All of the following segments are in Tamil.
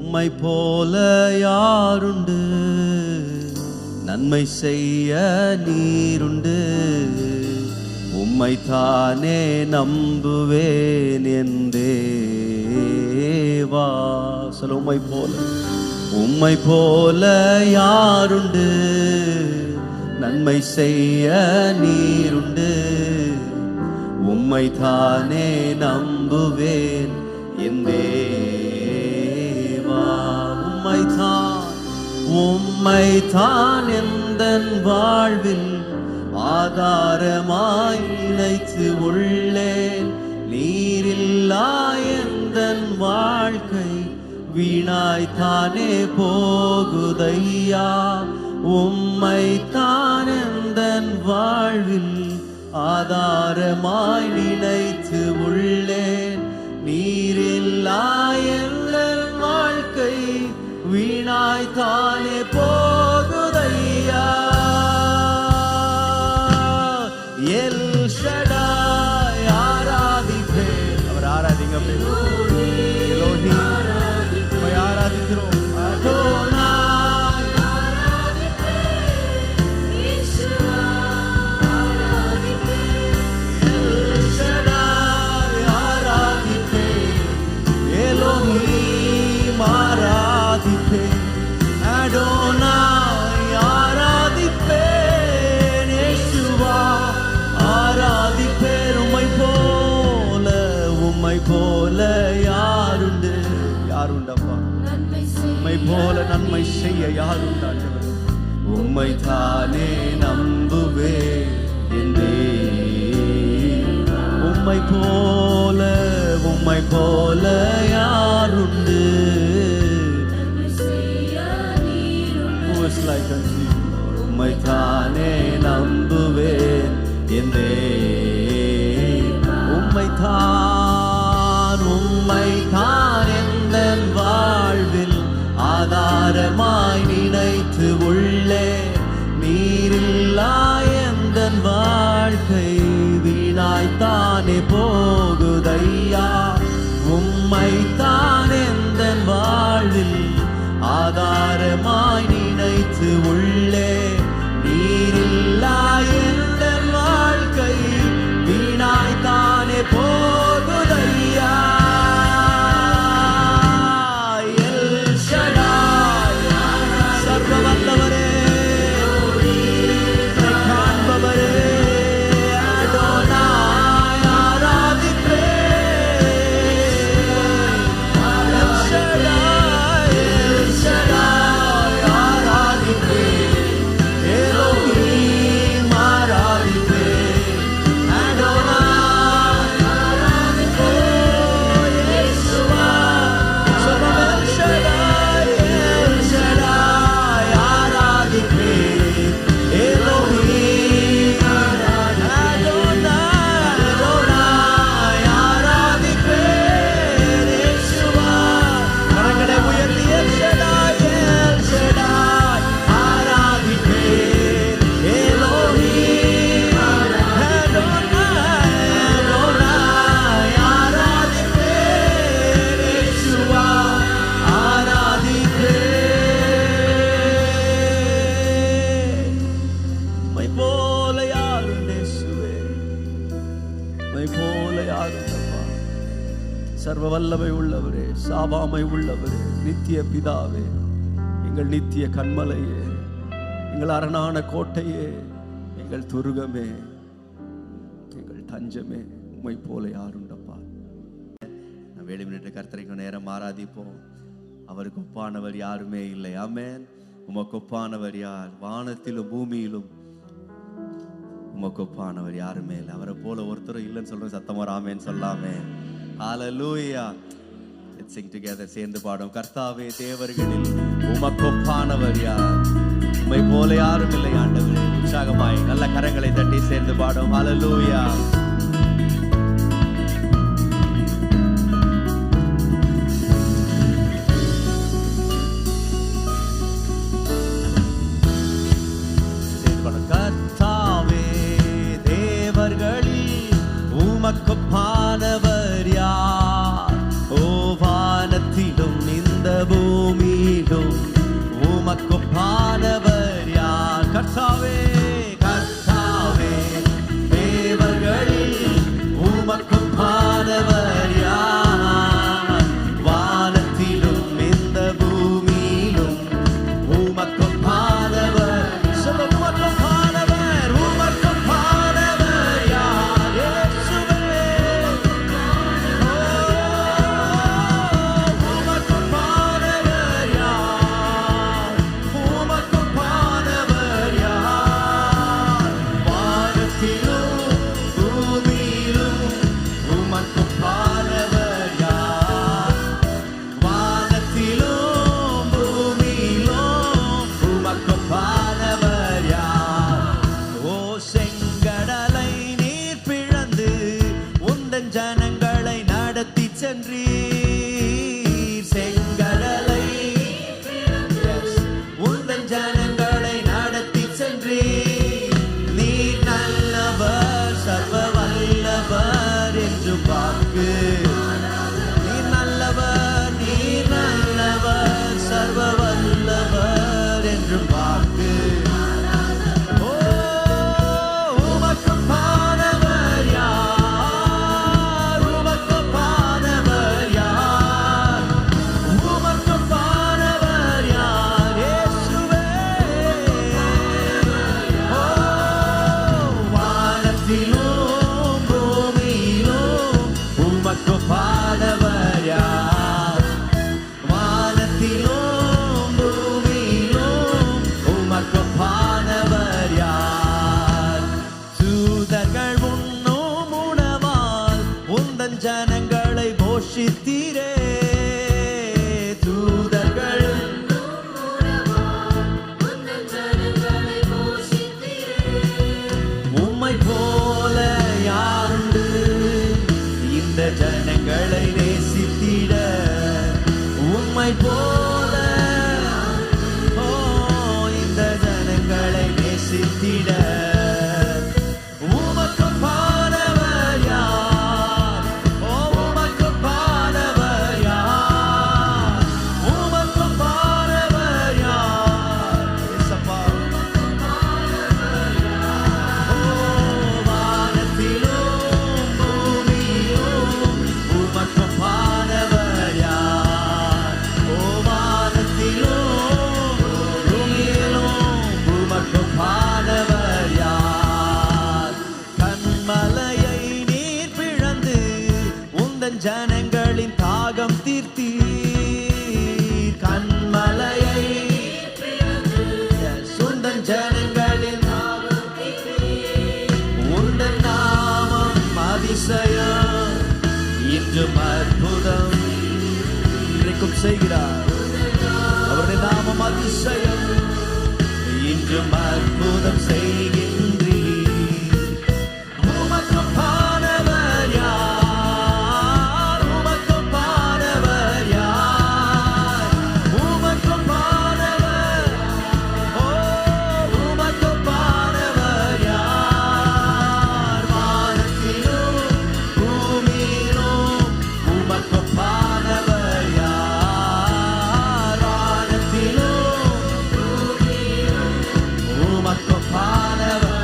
உம்மை போல யாருண்டு, நன்மை செய்ய நீருண்டு. உம்மை தானே நம்புவேன் என் தேவா. சொல்ல, உம்மை போல யாருண்டு, நன்மை செய்ய நீருண்டு. உம்மை தானே நம்புவேன் என் தேவா. உம்மைத்தான் எந்தன் வாழ்வில் ஆதாரமாய் நினைத்து உள்ளேன். நீரில்லா எந்தன் வாழ்க்கை வீணாய்த்தானே போகுதையா. உம்மைத்தான் எந்தன் வாழ்வில் ஆதாரமாய் நினைத்து உள்ளேன். நீரில்லா எந்தன் வாழ்க்கை வீணாய்த்தானே போகுதையா. எல் ஷடாய் ஆராதிப்பேன். அவர் ஆராதிங்க. எலோஹிம் ஆராதிக்கிறோம். போல யாருண்டு, யாருண்டப்பா? உம்மை போல நன்மை செய்ய யாருண்டாண்டவர்? உம்மை தானே நம்புவேன் என்றே. உம்மை போல யாருண்டு? உம்மை தானே நம்புவேன் என்றே. உம்மைத்தான் எந்தன் வாழ்வில் ஆதாரமாய் நினைத்து உள்ளே. நீரில்லா எந்தன் வாழ்க்கை வீணாய்த்தானே போகுதையா. உம்மைத்தான் எந்தன் வாழ்வில் ஆதாரமாய் நினைத்து உள்ளே. நீரில்லா எந்தன் வாழ்க்கை வீணாய்த்தானே போகுதையா. சர்வ வல்லமை உள்ளவரே, சாபாமை உள்ளவரே, நித்திய பிதாவே, எங்கள் நித்திய கண்மலையே, எங்கள் அரணான கோட்டையே, எங்கள் துருகமே, எங்கள் தஞ்சமே, உம்மை போல யாருண்டப்பா. நான் வேலை நின்று கர்த்தரைக்கு நேரம் ஆராதிப்போம். அவருக்கு ஒப்பானவர் யாருமே இல்லை. ஆமென். உமக்கு ஒப்பானவர் யார்? வானத்திலும் பூமியிலும் உமக்கு ஒப்பானவர் யாருமே இல்லை. அவரை போல ஒருத்தரும் இல்லைன்னு சொல்ற சத்தமா ஆமென் சொல்லாமே. ஹalleluya. Let's sing together. சேர்ந்து பாடும். கர்த்தாவே, தேவர்களில் உமக்கு ஒப்பானவர் யார்? உம்மை போல யாரும் இல்லை ஆண்டவரே. உற்சாகமாய் நல்ல கரங்களை தட்டி சேர்ந்து பாடும். ஹalleluya. கர்த்தாவே, தேவர்களில் உமக்கு ஒப்பானவர் யார்? ஓ, வானத்திலும் இந்த இந்த பூமியிலும் உமக்கொப்பானவர் யார்? கர்த்தாவே கர்த்தாவே தேவர்களில் உமக்கொப்பானவர் யார்? வானத்திலும் இந்த பூமியிலும் உமக்கொப்பானவர் சொல்ல உமக்கொப்பானவர் உமக்கொப்பானவர் யார்? இயேசுவே உமக்கொப்பானவர் யார்? உமக்கொப்பானவர் யார்? வானத்திலும் பூமியிலும் உமக்கொப்பானவர் யார்? வானத்திலும் பூமியிலும் உமக்கொப்பானவர் யார்? ஓ செங்கடலை நீர் பிளந்து உந்தன் ஜனங்களை நடத்தி சென்றீர். செங்கடலை உந்தன் ஜனங்களை நடத்தி சென்றீர். நீர் நல்லவர் சர்வ வல்லவர் என்று வாக்கு. நீர் நல்லவர் சர்வ வல்லவர் என்று வாக்கு. ஓ உமக்கொப்பானவர் யார்? உமக்கொப்பானவர் யார்? உமக்கொப்பானவர் யார்? இயேசுவே ஓ வானத்திலும் பூமியிலும் உமக்கொப்பானவர் யார்? வானத்திலும் பூமியிலும் உமக்கொப்பானவர் யார்? தூதர்கள் உண்ணும் உணவால் உந்தன் ஜனங்களை போஷித்தீரே. தூதர்கள் உம்மை போல யாருண்டு இந்த ஜனங்களை நேசித்திட? உம்மை போல ஓ இந்த ஜனங்களை நேசித்திட. உமக்கொப்பானவர் யார்? ஓ உமக்கொப்பானவர் யார்? உமக்கொப்பானவர் யார்? இயேசப்பா ஓ வானத்திலும் பூமியிலும் உமக்கொப்பானவர் யார்? ஓ வானத்திலும் பூமியிலும் உமக்கொப்பானவர் யார்? கன்மலையை நீர் பிளந்து உந்தன் ஜனங்களின் தாகம் தீர்த்தீர். கன்மலையை உந்தன் ஜனங்களின் உந்தன் நாமம் அதிசயம் இன்றும் அற்புதம் இன்றைக்கும் செய்கிறார். அவருடைய நாமம் அதிசயம் இன்றும் அற்புதம் செய்கின்றீர். உமக்கொப்பானவர் யார்? உமக்கொப்பானவர் யார்? உமக்கொப்பானவர் ஓ உமக்கொப்பானவர் யார்? வானத்திலும் பூமியிலும் உமக்கொப்பானவர் யார்? வானத்திலும் உமக்கொப்பானவர்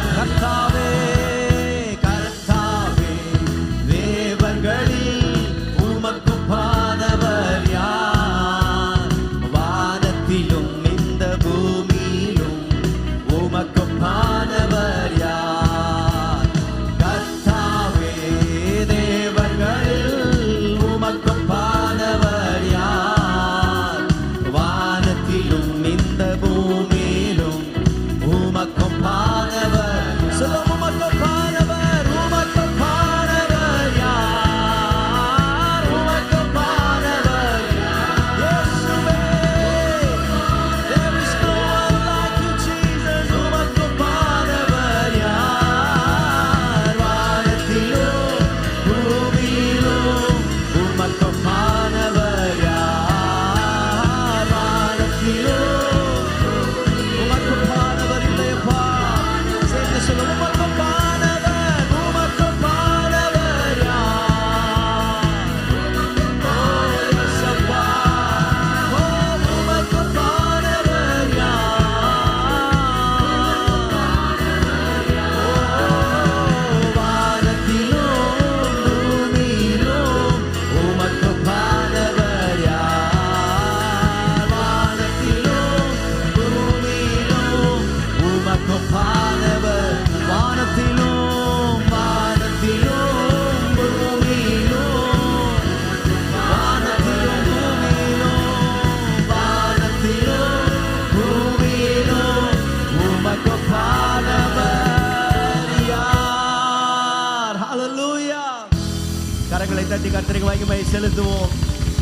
மகிமை செலுத்துவோம்.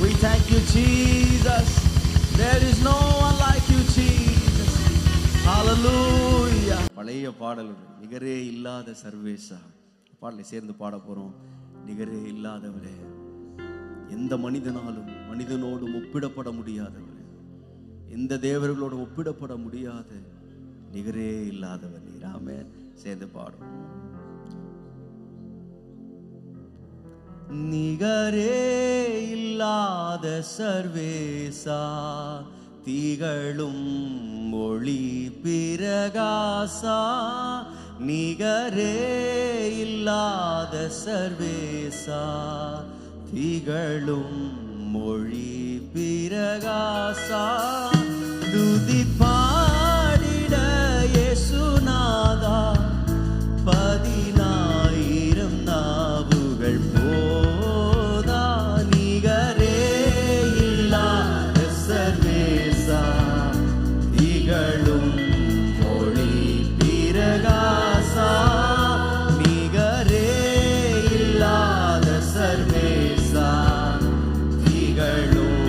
We thank you Jesus. There is no one like you Jesus. Hallelujah. பழைய பாடல் நிகரே இல்லாத சர்வேசா பாடலை சேர்ந்து பாட போறோம். நிகரே இல்லாதவரே, எந்த மனிதனோடும் ஒப்பிடப்பட முடியாதவரே, எந்த தேவர்களோடும் ஒப்பிடப்பட முடியாத நிகரே இல்லாதவர் நீர். ஆமென். சேர்ந்து பாடும். நிகரே இல்லாத சர்வேசா, திகழும் ஒளி பிரகாசா, நிகரே இல்லாத சர்வேசா, திகழும் மொழி பிரகாசா, துதி பாடிட இயேசுநாதா, 10,000 நாவுகள் போதா, நிகரே இல்லாத சர்வேசா, திகழும் மொழி பிரகாசா, நிகரே இல்லாத சர்வேசா, திகழும்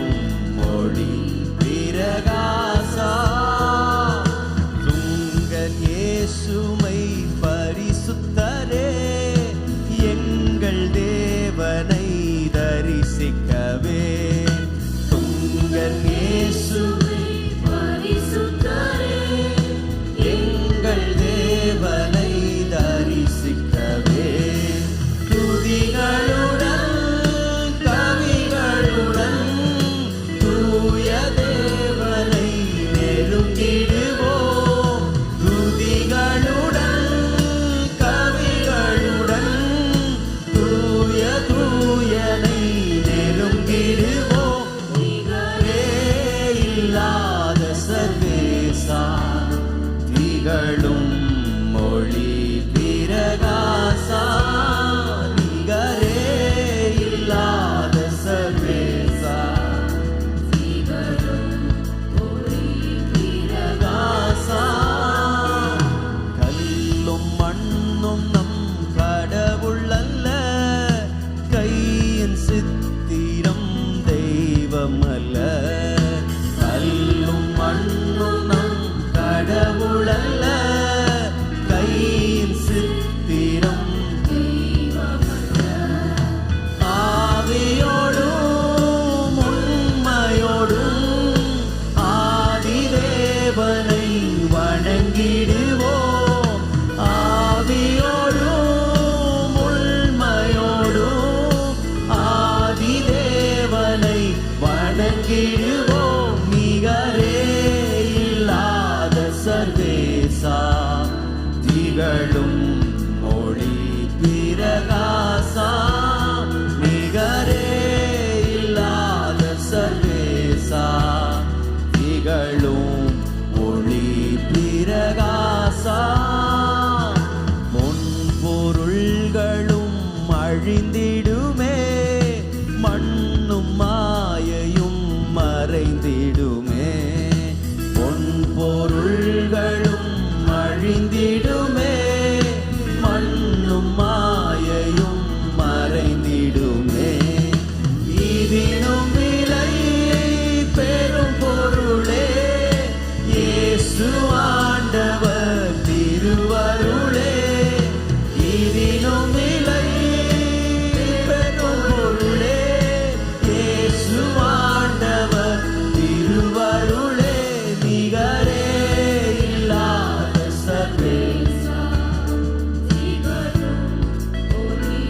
மொழி பிரகாசா, துங்கன் இயேசுமை பரிசுத்தரே, எங்கள் தேவனை தரிசிக்கவே, துங்கன் இயேசுமை பரிசுத்தரே, எங்கள் தேவனை தரிசிக்கவே, துதிகளுடன் கவிகளுடன் தூய தேவனை நெருங்கிடுவோம், துதிகளுடன் கவிகளுடன் தூயனை நெருங்கிடுவோம், நிகரே இல்லாத சர்வேசா, திகழும் மொழி பிரகாசா, நிகரே இல்லாத சர்வேசா, திகழும் மொழி பிரகாசா, கல்லும் மண்ணும் நம் கடவுள் அல்ல, கையின் சித்திரம் தெய்வம் அல்ல, கல்லும் மண்ணும் நம் கடவுள் அல்ல, கையின் சித்திரம் தெய்வம் அல்ல, ஆவியோடும் உண்மையோடும் ஆதிதேவனை வணங்கிடுவோம், ஆவியோடும் உண்மையோடும் ஆதிதேவனை வணங்கிடுவோம், நிகரே இல்லாத சர்வேசா, திகழும் மொழி பிரகாசா, நிகரே இல்லாத சர்வேசா, திகழும் ஒளி பிரகாசா, பொன்பொருள்களும் அழிந்திடுமே, மண்ணும் மாயையும் மறைந்திடுமே, பொன்பொருள்களும் அழிந்திடுமே, மண்ணும் மாயையும் மறைந்திடுமே, இதிலும் விலை பெரும் பொருளே, இயேசு ஆண்டவர் திருவருளே, இதிலும் விலை பெரும் பொருளே, இயேசு ஆண்டவர் திருவருளே, நிகரே இல்லாத சர்வேசா, திகழும் ஒளி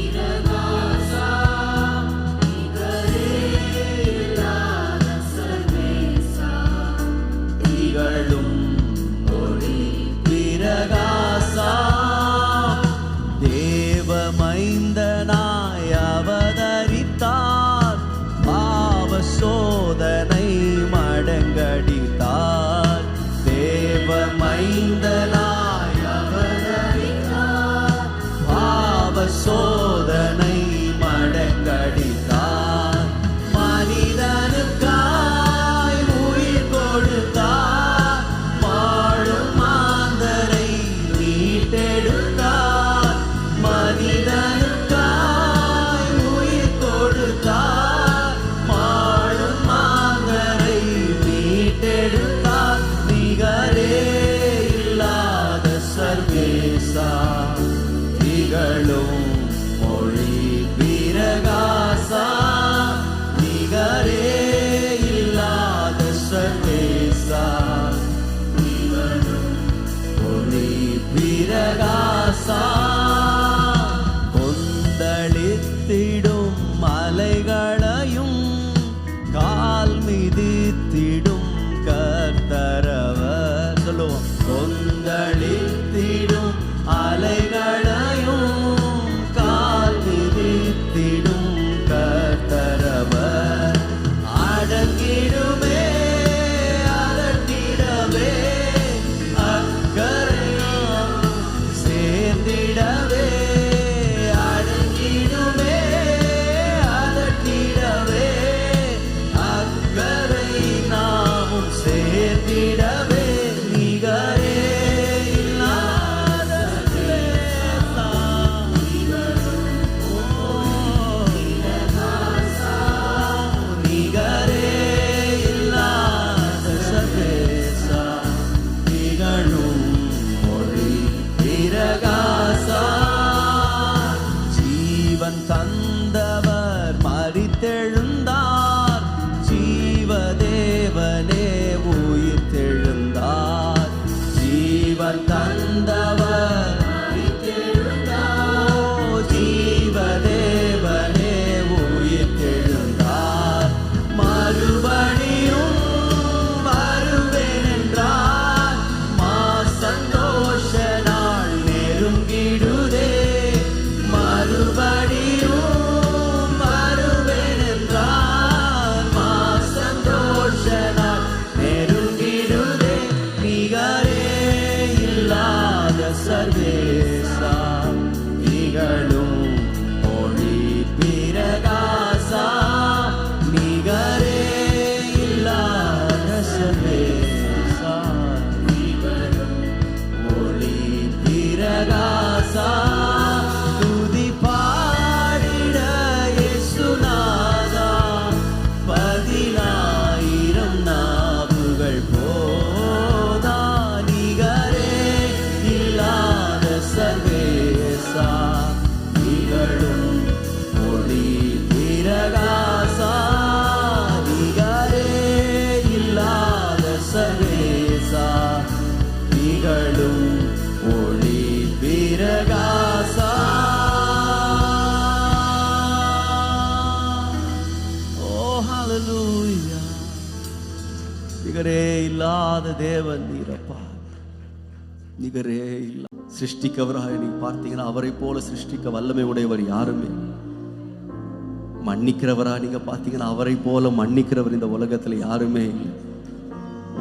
பிரகாசா, நிகரே இல்லாத சர்வேசா, திகழும் ஒளி பிரகாசா, தேவமைந்தனாய் அவதரித்தார், பாவ சோதனை மடங்கடித்தார், தேவமைந்தனாய் அவதரித்தார், பாவ சோதனை மடங்கடித்தார், மனிதனுக்காய் உயிர் கொடுத்தார், வாழும் மாந்தரை மீட்டெடுத்தார், மனிதனுக்காய் உயிர் கொடு சேர்த்திடவே நிகரே இல்லாத சர்வேசா. நிகரே இல்லாத சர்வேசா, நிகழும் மொழி பிரகாசா. ஜீவன் தந்தவர் மரித்தெழுந்தார், ஜீவதேவனே உயிர் தெழுந்தார். ஜீவன் தந்தவர் மரித்தெழுந்தார், ஜீவதேவனே உயிர் தெழுந்தார். மறுபடியும் வருவேன் என்றார், மா சந்தோஷ நாள் நெருங்கிடுதே. மறுபடியும் வருவேன் என்றார், மா சந்தோஷ நாள் நெருங்கிடுதே. நிகரே இல்லாத சர்வேசா, நிகழும் ஒளி பிரகாசா. நிகரே இல்லாத சர்வேசா, நிகழும் ஒளி பிரகாசா. துதி பாடிட இயேசுநாதா, 10,000 நாவுகள் போதா. நிகரே இல்லாத சர்வேசா, நிகழும் ஒளி பிரகாசா. நிகரே இல்லாத சர்வேசா, நிகழும் ஒளி பிரகாசா. ஓ ஹalleluya. நிகரே இல்லாத தேவன் நீரப்பா, நிகரே இல்ல. சிருஷ்டிக்கவராக நீங்க பார்த்தீங்கன்னா அவரை போல சிருஷ்டிக்க வல்லமை உடையவர் யாருமே. மன்னிக்கிறவரா நீங்க பார்த்தீங்கன்னா அவரை போல மன்னிக்கிறவர் இந்த உலகத்துல யாருமே இல்லை.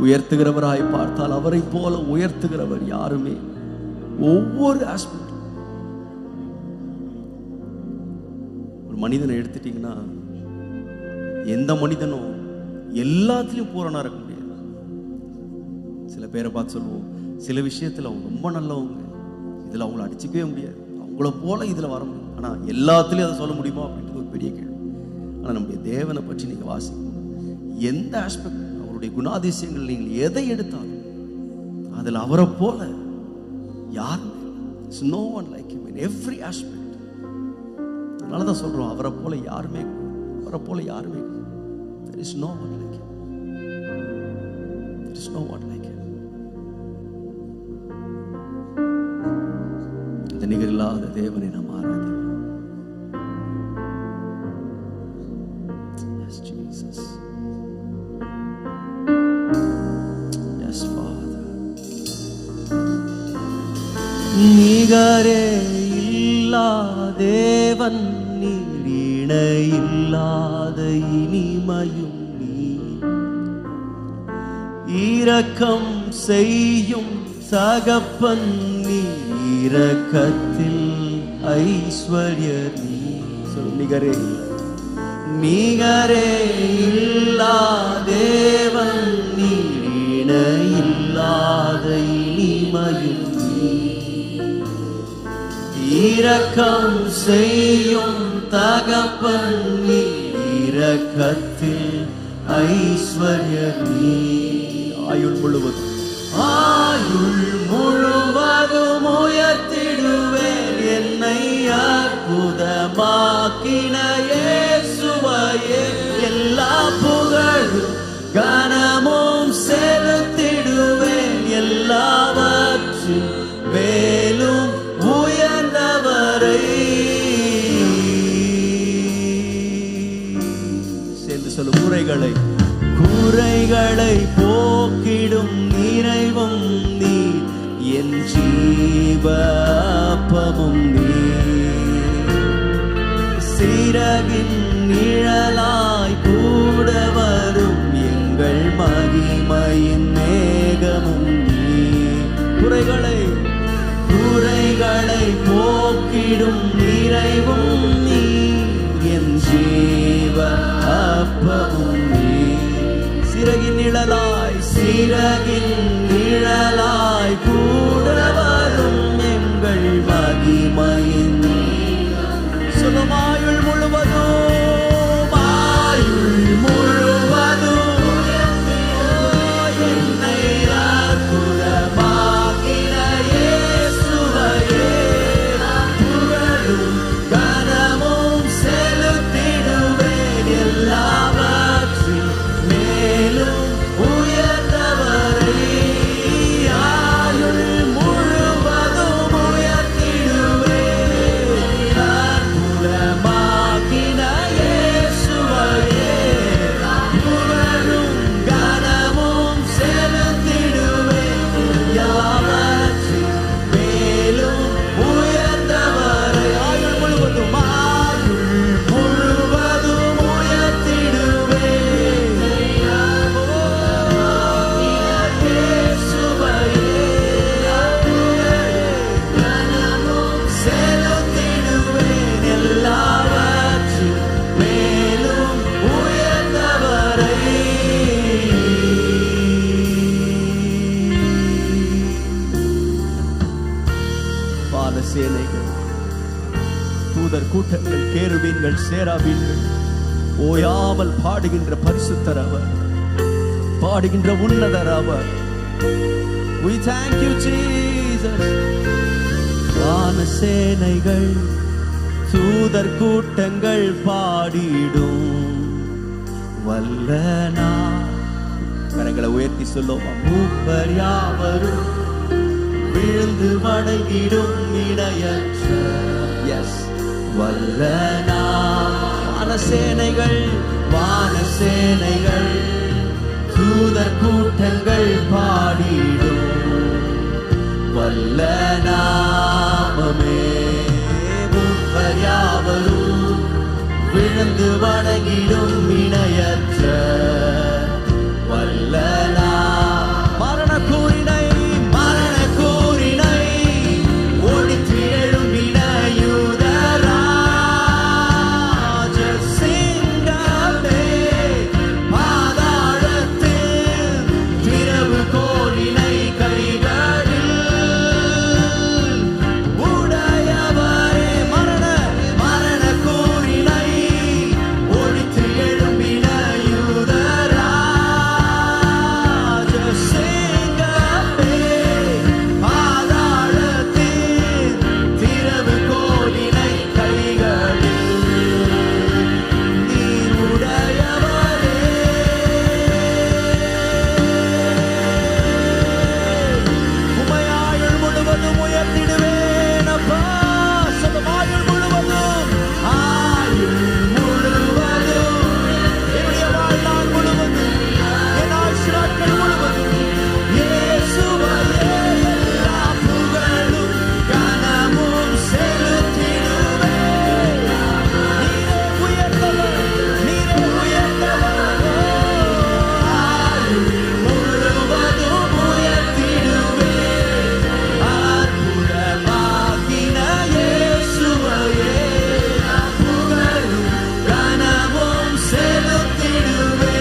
உயர்த்துகிறவராய் பார்த்தால் அவரை போல உயர்த்துகிறவர் யாருமே. ஒவ்வொரு ஆஸ்பெக்ட், ஒரு மனிதனை எடுத்துட்டீங்கன்னா எந்த மனிதனும் எல்லாத்துலயும் பூரணா இருக்க முடியாது. சில பேரை பார்த்து சொல்லுவோம், சில விஷயத்துல அவங்க ரொம்ப நல்லவங்க, இதுல அவங்கள அடிச்சுக்கவே முடியாது, அவங்கள போல இதுல வர முடியும். ஆனா எல்லாத்துலயும் அதை சொல்ல முடியுமா அப்படின்றது ஒரு பெரிய கேள்வி. ஆனா நம்முடைய தேவனை பற்றி நீங்க வாசிக்கணும், எந்த ஆஸ்பெக்ட், அவருடைய குணாதிசயங்கள் நீங்கள் எதை எடுத்தாலும் அதுல அவரை போல யாருமே. No one like him in every aspect. அதனாலதான் சொல்றோம், அவரை போல யாருமே, அவரை போல யாருமே. There is no one like him. There is no one like him. இந்த நிகரில்லாத தேவனை நாம் ஆராதிப்போம். Yes, Jesus. Yes, Father. நிகரே இல்லா தேவன் நீர், இணையில்லாத இனிமையும் நீர். இரக்கம் செய்யும் தகப்பன் நீர், இரக்கத்தில் ஐஸ்வர்யர் நீர். சொல், நிகரே நிகரே இல்லா தேவன் நீர், இணையில்லாத இனிமையும் நீர். இரக்கம் செய்யும் தகப்பன் நீர், இரக்கத்தில் ஐஸ்வர்யர் நீர். ஆயுள் முழுவதும், ஆயுள் முழுவதும் உயர்த்திடுவேன் என்னை அற்புதமாக்கின இயேசுவையே. எல்லா புகழும் கனமும் செலுத்திடுவேன், எல்லாவற்றின் மேலும் உயர்ந்தவரை. சேர்ந்து சொல்லு, குறைகளை போக்கிடும் நிறைவும் நீர், என் ஜீவப்பமும் நீர். சிறகின் நிழலாய் கூட வரும் எங்கள் மகிமையின் மேகமும் நீர். குறைகளை போக்கிடும் நிறைவும் நீர், என் ஜீவ அப்பமும் நீர். சிறகின் நிழலாய் சிறகின் நிழலாய் கூட வரும் எங்கள் மகிமையின் சுகமாயுள் முழுவதும் ஆயுள் முழுவதும் என்னை அற்புதமாக்கின இயேசுவையே புகழும் கனமும் செலுத்திடுவேன் எல்லாவற்றின் மேலும் உயர்ந்தவரை ஆயுள் முழுவதும் உயர்த்திடுவேன் அற்புதமாக்கின இயேசுவையே புகழும் கனமும் செலுத்திடுவேன் எல்லாவற்றின் மேலும் உயர்ந்தவரை ஆயுள் முழுவதும் உயர்த்திடுவேன் இயேசுவையே கனமும் செலுத்திடுவேன் எல்லாவற்றின் மேலும் உயர்ந்தவரை வான சேனைகள் தூதர் கூட்டங்கள் கேருபீன்கள் சேராபீன்கள் ஓயாமல் பாடுகின்ற பரிசுத்தர் அவர், பாடுகின்ற உன்னதர் அவர். We thank you Jesus. வான சேனைகள் தூதர் கூட்டங்கள் பாடிடும் வல்லனா. கரங்களை உயர்த்தி சொல்லுவோம். மூப்பர் யாவரும் விழுந்து வணங்கிடும் இணையற்ற எஸ் வல்லனா. வானசேனைகள் வானசேனைகள் தூதர் கூட்டங்கள் பாடிடும் வல்லநாமமே. மூப்பர் யாவரும் விழுந்து வணங்கிடும் இணையற்ற வல்லனா. மரண கூறினை ஒழித்து எழும்பின யூதராஜ சிங்கமே. பாதாளத்தில் திறவு கோலினை கைகளில் உடையவரே. மரண கூறினை ஒழித்து எழும்பின யூதராஜ சிங்கமே. பாதாளத்தில் திறவு கோலினை கைகளில் நீர் உடையவரே. உமையாயுள் முழுவதும் உயர்த்திடுவேன் அப்பா. சொல்லும் ஆயுள் முழுவதும் என்னுடைய வாழ்நாள் முழுவதும் என் ஆயுசு நாட்கள் முழுவதும் இயேசுவையே எல்லா புகழும் கனமும் செலுத்திடுவேன். நீரே உயர்ந்தவர், நீரே உயர்ந்தவர். ஆயுள் முழுவதும் உயர்த்திடுவேன் அற்புதமாக்கின இயேசுவையே புகழும் கனமும் செலுத்திடுவேன்.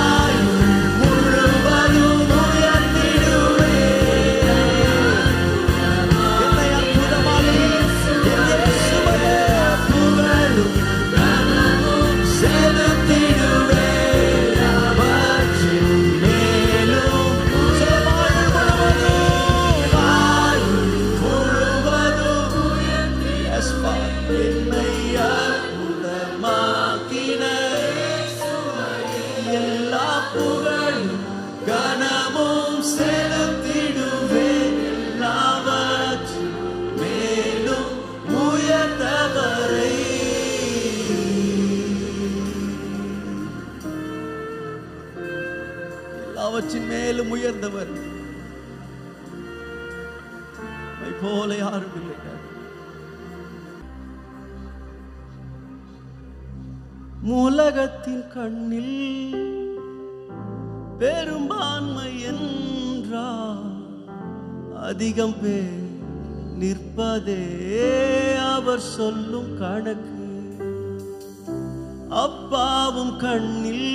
ஆயுள் முழுவதும் உயர்த்திடுவேன். என்னை அற்புதமாக என் இயேசுவையே புகழும் கனமும் செலுத்திடுவேன். அவற்றின் மேலும் ஆயுள் முழுவதும் Yes, Father. என்னை அற்புதமாக்கின எல்லா புகழும் கனமும் செலுத்திடுவேன். எல்லாவற்றின் மேலும் உயர்ந்தவரை. எல்லாவற்றின் மேலும் உயர்ந்தவர் உம்மை போல யாரும் இல்லை. உலகத்தின் கண்ணில் பெரும்பான்மை என்றால் அதிகம் பேர் நிற்பதே அவர் சொல்லும் கணக்கு. அப்பாவும் கண்ணில்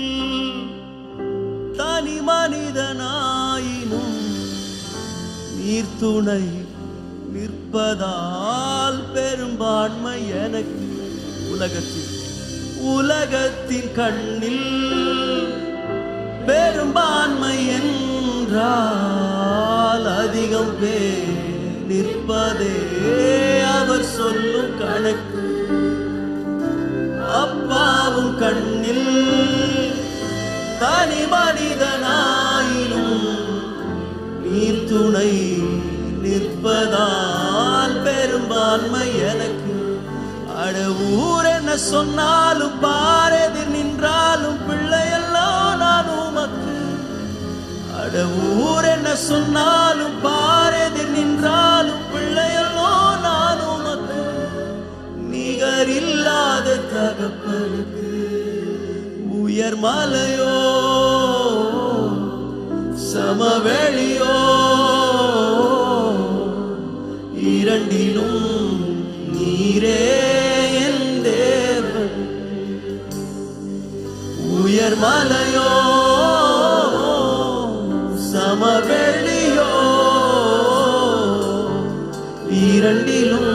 தனி மனிதனாயினும் நீர்த்துணை நிற்பதால் பெரும்பான்மை எனக்கு. உலகத்தின் கண்ணில் பெரும்பான்மை என்றால் அதிகம் பேர் நிற்பதே அவர் சொல்லும் கணக்கு. அப்பாவும் கண்ணில் தனி மனிதனாயினும் நீர்த்துணை நிற்பதால் பெரும்பான்மை எனக்கு. அட ஊர் என்ன சொன்னாலும் பாரதி நின்றாலும் பிள்ளையெல்லாம் நான் உமக்கு. அட ஊர் என்ன சொன்னாலும் பாரதி நின்றாலும் பிள்ளையெல்லாம் நான் உமக்கு. நிகரில்லாத தகப்பனுக்கு உயர் மலையோ சமவெளியோ இரண்டிலும் நீரே என் தேவன். உயர் மலையோ சமவெளியோ இரண்டிலும்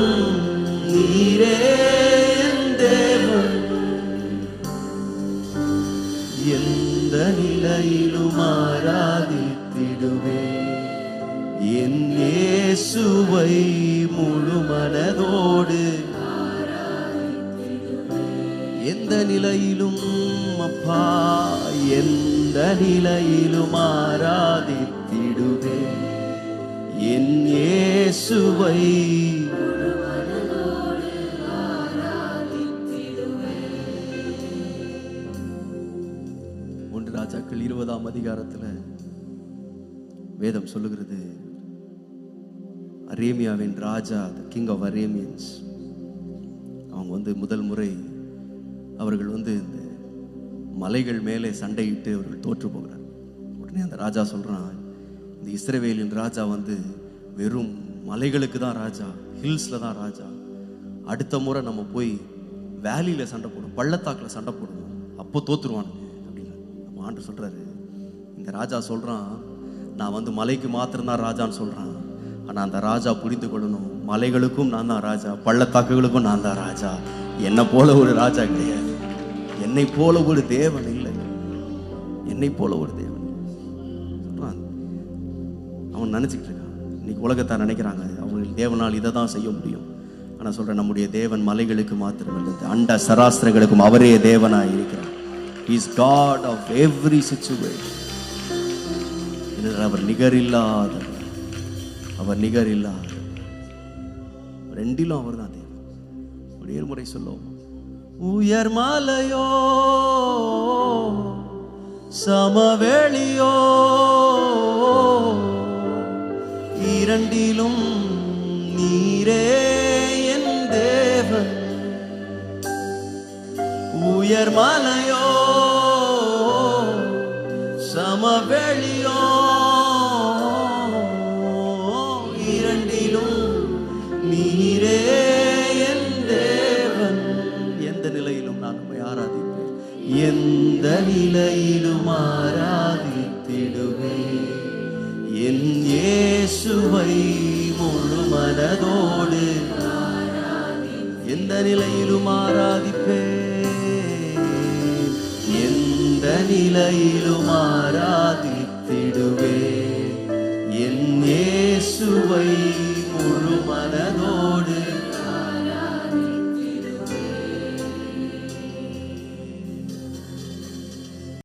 நீரே என் தேவன். எந்த நிலையிலும் ஆராதித்திடுவே என் இயேசுவை முழு மனதோடு. எந்த நிலையிலும் அப்பா எந்த நிலையிலும் ஆராதித்திடுவே என் இயேசுவை. 1 ராஜாக்கள் 20ஆம் அதிகாரத்தில் வேதம் சொல்லுகிறது, அரேமியாவின் ராஜா, கிங் ஆஃப் அரேமியன்ஸ், அவங்க முதல் முறை அவர்கள் இந்த மலைகள் மேலே சண்டையிட்டு அவர்கள் தோற்று போகிறார். உடனே அந்த ராஜா சொல்றான், இந்த இஸ்ரவேலின் ராஜா வெறும் மலைகளுக்கு தான் ராஜா, ஹில்ஸ்ல தான் ராஜா. அடுத்த முறை நம்ம போய் வேலியில சண்டை போடுவோம், பள்ளத்தாக்கில் சண்டை போடுவோம், அப்போ தோத்துருவானுங்க அப்படின்னு நம்ம ஆண்டு சொல்றாரு. இந்த ராஜா சொல்றான், நான் மலைக்கு மாத்திரம்தான் ராஜான்னு சொல்றான். ஆனா அந்த ராஜா புரிந்து கொள்ளணும், மலைகளுக்கும் நான் தான் ராஜா, பள்ளத்தாக்குகளுக்கும் நான் தான் ராஜா. என்னை போல ஒரு ராஜா கிடையாது, என்னை போல ஒரு தேவன் இல்லை, என்னை போல ஒரு தேவன். அவன் நினைச்சுக்கிட்டு இருக்கான், இன்னைக்கு உலகத்தார் நினைக்கிறாங்க அவங்க தேவனால் இதை தான் செய்ய முடியும். ஆனா சொல்றேன், நம்முடைய தேவன் மலைகளுக்கு மாத்திரமல்ல, அண்ட சராஸ்திரங்களுக்கும் அவரே தேவனாய் இருக்கிறார். He is God of every situation. அவர் நிகரில்லாதவர், அவர் நிகரில்லாதவர், ரெண்டிலும் அவர் தான் தேவன். ஒரே முறை சொல்லுவோம், உயர் மலையோ சமவெளியோ இரண்டிலும் நீரே என் தேவன். உயர் மலையோ சமவெளியோ இரண்டிலும் நீரே என் தேவன். எந்த நிலையிலும் நான் உம்மை ஆராதிப்பேன், எந்த நிலையிலும் ஆராதித்திடுவேன் என் இயேசுவை முழு மனதோடு. எந்த நிலையிலும் ஆராதிப்பேன், எந்த நிலையிலும் ஆராதித்திடுவேன் என் இயேசுவை முழு மனதோடு.